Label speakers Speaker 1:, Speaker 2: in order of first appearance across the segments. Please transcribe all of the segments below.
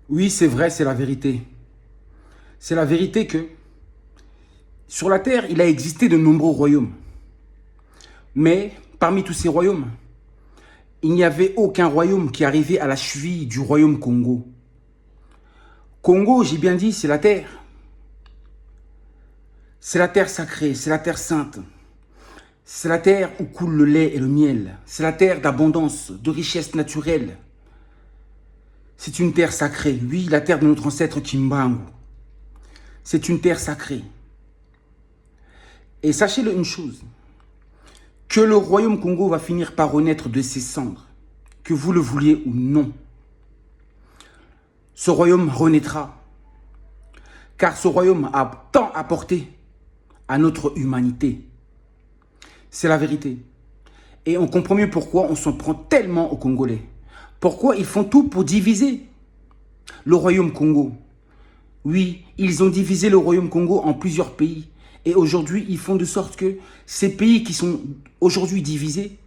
Speaker 1: Oui, c'est vrai, c'est la vérité. C'est la vérité que sur la terre, il a existé de nombreux royaumes. Mais parmi tous ces royaumes, il n'y avait aucun royaume qui arrivait à la cheville du royaume Congo. Congo, j'ai bien dit, c'est la terre. C'est la terre sacrée, c'est la terre sainte. C'est la terre où coule le lait et le miel. C'est la terre d'abondance, de richesse naturelle. C'est une terre sacrée. Oui, la terre de notre ancêtre Kimbangu. C'est une terre sacrée. Et sachez-le une chose, que le royaume Congo va finir par renaître de ses cendres, que vous le vouliez ou non. Ce royaume renaîtra, car ce royaume a tant apporté à notre humanité. C'est la vérité. Et on comprend mieux pourquoi on s'en prend tellement aux Congolais. Pourquoi ils font tout pour diviser le royaume Congo. Oui, ils ont divisé le royaume Congo en plusieurs pays. Et aujourd'hui, ils font de sorte que ces pays qui sont aujourd'hui divisés,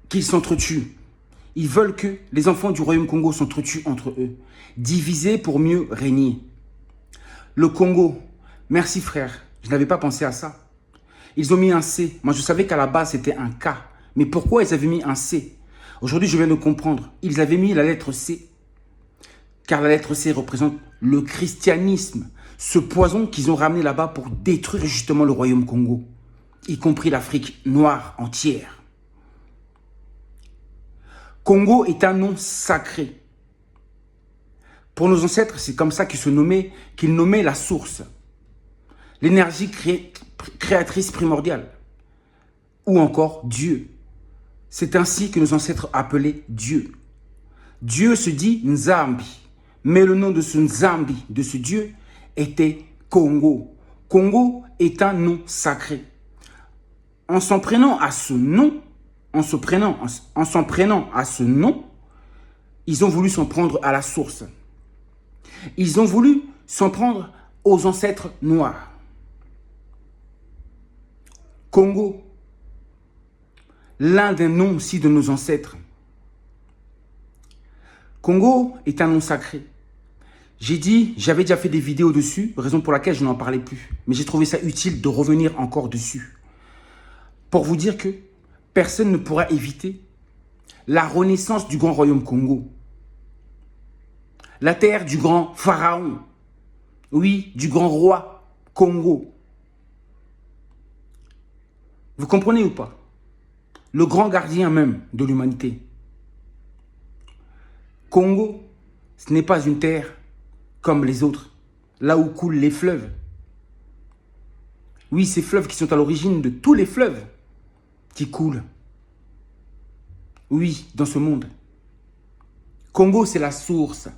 Speaker 1: qu'ils s'entretuent. Ils veulent que les enfants du royaume Congo s'entretuent entre eux. Divisés pour mieux régner. Le Congo, merci frère, je n'avais pas pensé à ça. Ils ont mis un C. Moi, je savais qu'à la base, c'était un K. Mais pourquoi ils avaient mis un C? Aujourd'hui, je viens de comprendre. Ils avaient mis la lettre C. Car la lettre C représente le christianisme. Ce poison qu'ils ont ramené là-bas pour détruire justement le royaume Congo. Y compris l'Afrique noire entière. Congo est un nom sacré. Pour nos ancêtres, c'est comme ça qu'ils nommaient la source. L'énergie créatrice primordiale. Ou encore Dieu. C'est ainsi que nos ancêtres appelaient Dieu. Dieu se dit Nzambi. Mais le nom de ce Nzambi, de ce Dieu, était Congo. Congo est un nom sacré. En s'en prenant à ce nom, ils ont voulu s'en prendre à la source. Ils ont voulu s'en prendre aux ancêtres noirs. Congo, l'un des noms aussi de nos ancêtres. Congo est un nom sacré. J'avais déjà fait des vidéos dessus, raison pour laquelle je n'en parlais plus. Mais j'ai trouvé ça utile de revenir encore dessus. Pour vous dire que personne ne pourra éviter la renaissance du grand royaume Congo. La terre du grand pharaon. Oui, du grand roi Congo. Vous comprenez ou pas? Le grand gardien même de l'humanité. Congo, ce n'est pas une terre comme les autres, là où coulent les fleuves. Oui, ces fleuves qui sont à l'origine de tous les fleuves qui coulent. Oui, dans ce monde. Congo, c'est la source,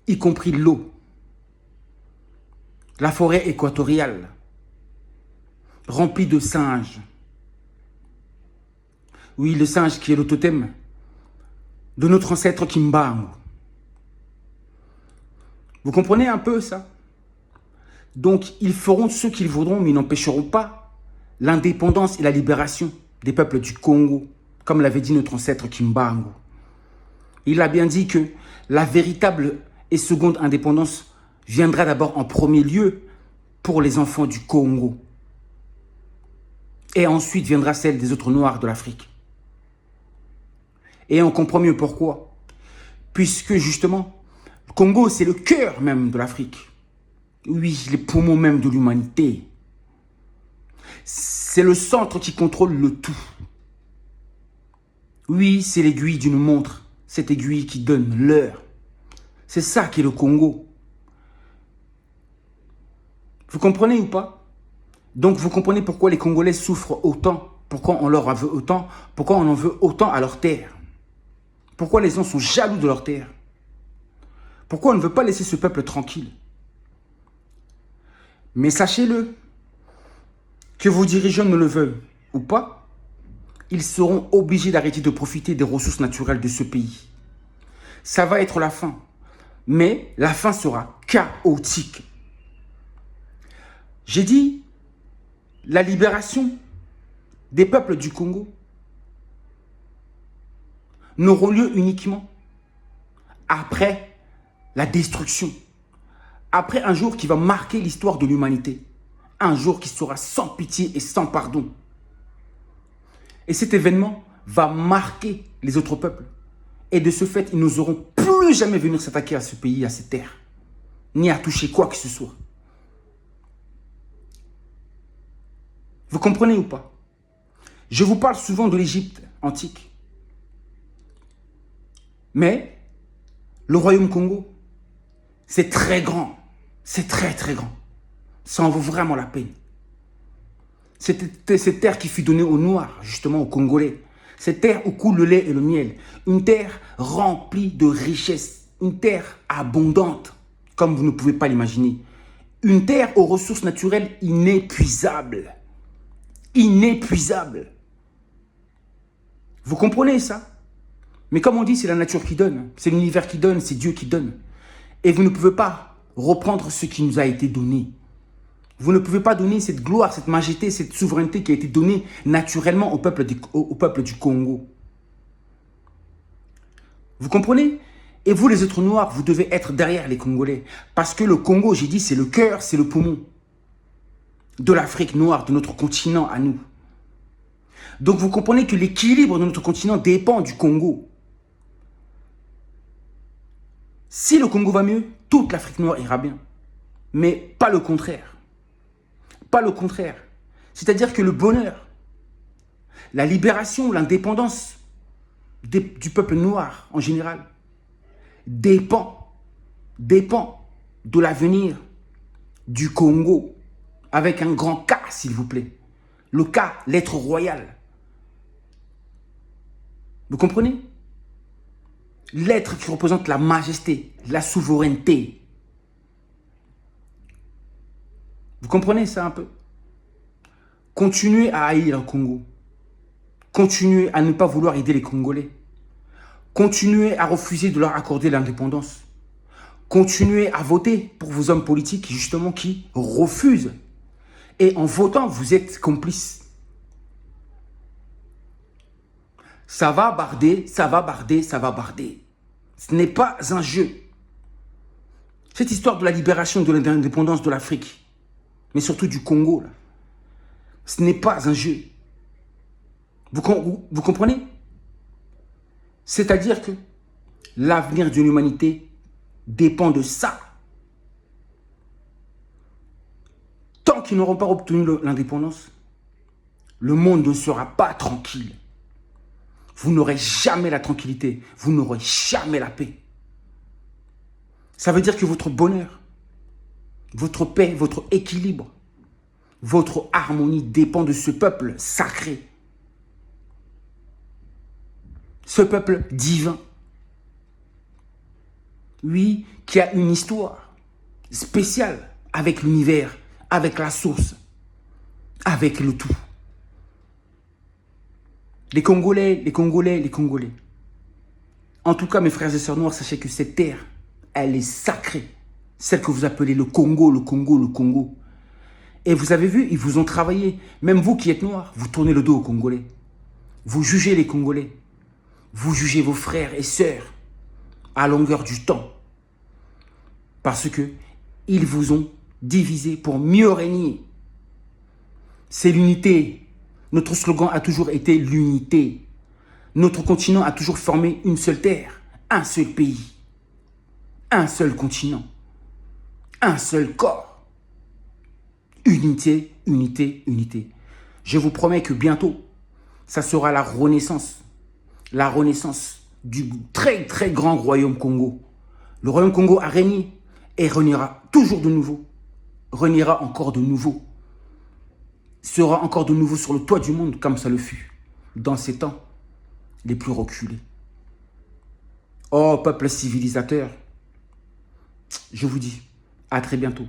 Speaker 1: y compris l'eau. La forêt équatoriale, remplie de singes. Oui, le singe qui est le totem de notre ancêtre Kimbangu. Vous comprenez un peu ça? Donc, ils feront ce qu'ils voudront, mais ils n'empêcheront pas l'indépendance et la libération des peuples du Congo, comme l'avait dit notre ancêtre Kimbangu. Il a bien dit que la véritable et seconde indépendance viendra d'abord en premier lieu pour les enfants du Congo. Et ensuite viendra celle des autres Noirs de l'Afrique. Et on comprend mieux pourquoi. Puisque justement, le Congo, c'est le cœur même de l'Afrique. Oui, les poumons même de l'humanité. C'est le centre qui contrôle le tout. Oui, c'est l'aiguille d'une montre. Cette aiguille qui donne l'heure. C'est ça qui est le Congo. Vous comprenez ou pas? Donc vous comprenez pourquoi les Congolais souffrent autant, pourquoi on leur en veut autant, pourquoi on en veut autant à leur terre. Pourquoi les gens sont jaloux de leur terre. Pourquoi on ne veut pas laisser ce peuple tranquille. Mais sachez-le, que vos dirigeants ne le veulent ou pas, ils seront obligés d'arrêter de profiter des ressources naturelles de ce pays. Ça va être la fin. Mais la fin sera chaotique. J'ai dit la libération des peuples du Congo n'auront lieu uniquement après la destruction. Après un jour qui va marquer l'histoire de l'humanité. Un jour qui sera sans pitié et sans pardon. Et cet événement va marquer les autres peuples. Et de ce fait, ils n'oseront plus jamais venir s'attaquer à ce pays, à ces terres. Ni à toucher quoi que ce soit. Vous comprenez ou pas? Je vous parle souvent de l'Égypte antique. Mais le royaume Congo, c'est très grand. C'est très très grand. Ça en vaut vraiment la peine. C'était cette terre qui fut donnée aux Noirs, justement aux Congolais. Cette terre où coule le lait et le miel. Une terre remplie de richesses. Une terre abondante, comme vous ne pouvez pas l'imaginer. Une terre aux ressources naturelles inépuisables. Inépuisables. Vous comprenez ça? Mais comme on dit, c'est la nature qui donne. C'est l'univers qui donne, c'est Dieu qui donne. Et vous ne pouvez pas reprendre ce qui nous a été donné. Vous ne pouvez pas donner cette gloire, cette majesté, cette souveraineté qui a été donnée naturellement au peuple du Congo. Vous comprenez? Et vous, les êtres noirs, vous devez être derrière les Congolais. Parce que le Congo, j'ai dit, c'est le cœur, c'est le poumon de l'Afrique noire, de notre continent à nous. Donc vous comprenez que l'équilibre de notre continent dépend du Congo. Si le Congo va mieux, toute l'Afrique noire ira bien. Mais pas le contraire. Pas le contraire. C'est-à-dire que le bonheur, la libération, l'indépendance du peuple noir en général dépend de l'avenir du Congo. Avec un grand K, s'il vous plaît. Le K, l'être royal. Vous comprenez? L'être qui représente la majesté, la souveraineté. Vous comprenez ça un peu? Continuez à haïr le Congo. Continuez à ne pas vouloir aider les Congolais. Continuez à refuser de leur accorder l'indépendance. Continuez à voter pour vos hommes politiques justement qui refusent. Et en votant, vous êtes complices. Ça va barder, ça va barder, ça va barder. Ce n'est pas un jeu. Cette histoire de la libération de l'indépendance de l'Afrique, mais surtout du Congo, là, ce n'est pas un jeu. Vous comprenez? C'est-à-dire que l'avenir de l'humanité dépend de ça. Tant qu'ils n'auront pas obtenu l'indépendance, le monde ne sera pas tranquille. Vous n'aurez jamais la tranquillité. Vous n'aurez jamais la paix. Ça veut dire que votre bonheur, votre paix, votre équilibre, votre harmonie dépend de ce peuple sacré. Ce peuple divin. Oui, qui a une histoire spéciale avec l'univers, avec la source, avec le tout. Les Congolais, les Congolais, les Congolais. En tout cas, mes frères et sœurs noirs, sachez que cette terre, elle est sacrée. Celle que vous appelez le Congo, le Congo, le Congo. Et vous avez vu, ils vous ont travaillé. Même vous qui êtes noirs, vous tournez le dos aux Congolais. Vous jugez les Congolais. Vous jugez vos frères et sœurs à longueur du temps. Parce que ils vous ont divisé pour mieux régner. C'est l'unité. Notre slogan a toujours été l'unité. Notre continent a toujours formé une seule terre, un seul pays, un seul continent, un seul corps. Unité, unité, unité. Je vous promets que bientôt, ça sera la renaissance du très très grand royaume Congo. Le royaume Congo a régné et régnera toujours de nouveau, régnera encore de nouveau. Sera encore de nouveau sur le toit du monde comme ça le fut dans ces temps les plus reculés. Oh, peuple civilisateur, je vous dis à très bientôt.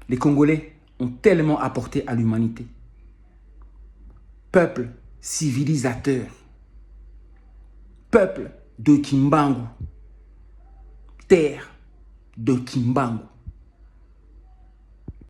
Speaker 1: Les Congolais ont tellement apporté à l'humanité. Peuple civilisateur, peuple de Kimbangu, terre de Kimbangu.